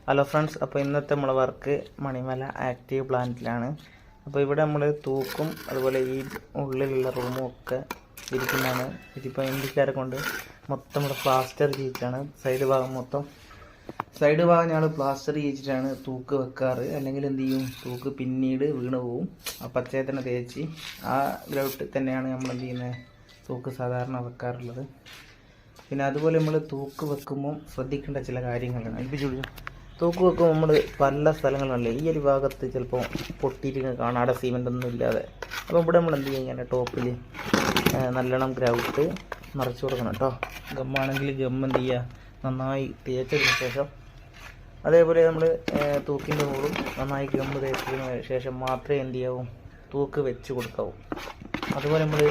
Hello friends, അപ്പോൾ ഇന്നത്തെ നമ്മളെ വർക്ക് മണിമല ആക്റ്റീവ് പ്ലാന്റിലാണ്. അപ്പോൾ ഇവിടെ നമ്മൾ തൂക്കും അതുപോലെ ഈ ഉള്ളിലുള്ള റൂമും ഒക്കെ ഇരിക്കുന്നതാണ്. ഇതിപ്പോൾ ഇന്ത്യക്കാരെ കൊണ്ട് മൊത്തം ഇവിടെ പ്ലാസ്റ്റർ ചെയ്തിട്ടാണ് സൈഡ് ഭാഗം ഞങ്ങൾ പ്ലാസ്റ്റർ ചെയ്തിട്ടാണ് തൂക്ക് വെക്കാറ്. അല്ലെങ്കിൽ എന്ത് ചെയ്യും, തൂക്ക് പിന്നീട് വീണ് പോവും. ആ പച്ചയെ തന്നെ തേച്ച് ആ ഗ്രൗട്ടിൽ തന്നെയാണ് നമ്മൾ എന്ത് ചെയ്യുന്നത്, തൂക്ക് സാധാരണ വെക്കാറുള്ളത്. പിന്നെ അതുപോലെ നമ്മൾ തൂക്ക് വെക്കുമ്പോൾ ശ്രദ്ധിക്കേണ്ട ചില കാര്യങ്ങളാണ്. തൂക്ക് വെക്കുമ്പോൾ നമ്മൾ പല സ്ഥലങ്ങളുണ്ടല്ലേ, ഈ ഒരു ഭാഗത്ത് ചിലപ്പോൾ പൊട്ടിയിട്ട് കാണാതെ സിമെൻ്റ് ഒന്നും ഇല്ലാതെ. അപ്പോൾ ഇവിടെ നമ്മൾ എന്ത് ചെയ്യും, ഇങ്ങനെ ടോപ്പിൽ നല്ലോണം ഗ്രൗട്ട് നിറച്ച് കൊടുക്കണം കേട്ടോ. ഗമ്മാണെങ്കിൽ ഗമ്മ് എന്ത് ചെയ്യുക, നന്നായി തേച്ചതിന് ശേഷം അതേപോലെ നമ്മൾ തൂക്കിൻ്റെ മുകളും നന്നായി ഗമ്മ് തേച്ചതിന് ശേഷം മാത്രമേ എന്ത് ചെയ്യാവൂ, തൂക്ക് വെച്ച് കൊടുക്കാവൂ. അതുപോലെ നമ്മൾ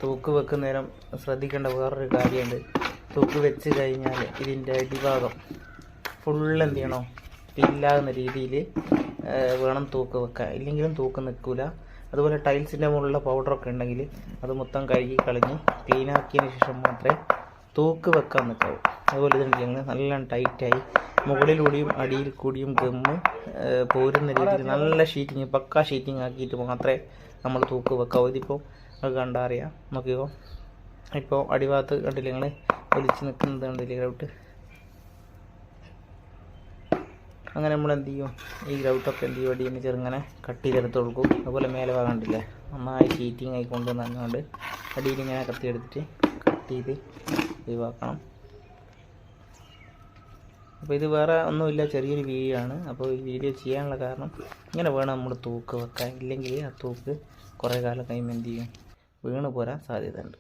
തൂക്ക് വെക്കുന്ന നേരം ശ്രദ്ധിക്കേണ്ട വേറൊരു കാര്യമുണ്ട്. തൂക്ക് വെച്ച് കഴിഞ്ഞാൽ ഇതിൻ്റെ അടിഭാഗം ഫുള്ള് എന്ത് ചെയ്യണം, ഫില്ലാകുന്ന രീതിയിൽ വേണം തൂക്ക് വെക്കാൻ, ഇല്ലെങ്കിലും തൂക്ക് നിൽക്കില്ല. അതുപോലെ ടൈൽസിൻ്റെ മുകളിലുള്ള പൗഡറൊക്കെ ഉണ്ടെങ്കിൽ അത് മൊത്തം കഴുകി കളഞ്ഞ് ക്ലീനാക്കിയതിന് ശേഷം മാത്രമേ തൂക്ക് വെക്കാൻ നിൽക്കാവൂ. അതുപോലെ ഇതുണ്ടെങ്കിൽ നല്ല ടൈറ്റായി മുകളിലൂടെയും അടിയിൽ കൂടിയും ഗമ്മ് പോരുന്ന രീതിയിൽ നല്ല ഷീറ്റിങ്, പക്കാ ഷീറ്റിങ് ആക്കിയിട്ട് മാത്രമേ നമ്മൾ തൂക്ക് വെക്കാവൂ. ഇതിപ്പോൾ അത് കണ്ടാൽ അറിയാം, നോക്കിയോ. ഇപ്പോൾ അടിഭാഗത്ത് കണ്ടില്ല, നിങ്ങൾ ഒലിച്ച് നിൽക്കുന്നത് കണ്ടില്ലേ ഗ്രൗട്ട്. അങ്ങനെ നമ്മൾ എന്ത് ചെയ്യും, ഈ ഗ്രൗട്ടൊക്കെ എന്ത് ചെയ്യും, അടിയിൽ ചെറുങ്ങനെ കട്ട് ചെയ്തെടുത്ത് കൊടുക്കും. അതുപോലെ മേലെ ഭാഗം കണ്ടില്ലേ, നന്നായി ഷീറ്റിങ് ആയി കൊണ്ടുവന്നുകൊണ്ട് അടിയിൽ ഇങ്ങനെ കത്തിയെടുത്തിട്ട് കട്ട് ചെയ്ത് ഒഴിവാക്കണം. അപ്പോൾ ഇത് വേറെ ഒന്നുമില്ല, ചെറിയൊരു വീഡിയോ ആണ്. അപ്പോൾ ഈ വീഡിയോ ചെയ്യാനുള്ള കാരണം ഇങ്ങനെ വേണം നമ്മൾ തൂക്ക് വെക്കാൻ, ഇല്ലെങ്കിൽ ആ തൂക്ക് കുറേ കാലം കഴിയുമ്പോൾ എന്ത് ചെയ്യും, വീണ് പോരാൻ സാധ്യതയുണ്ട്.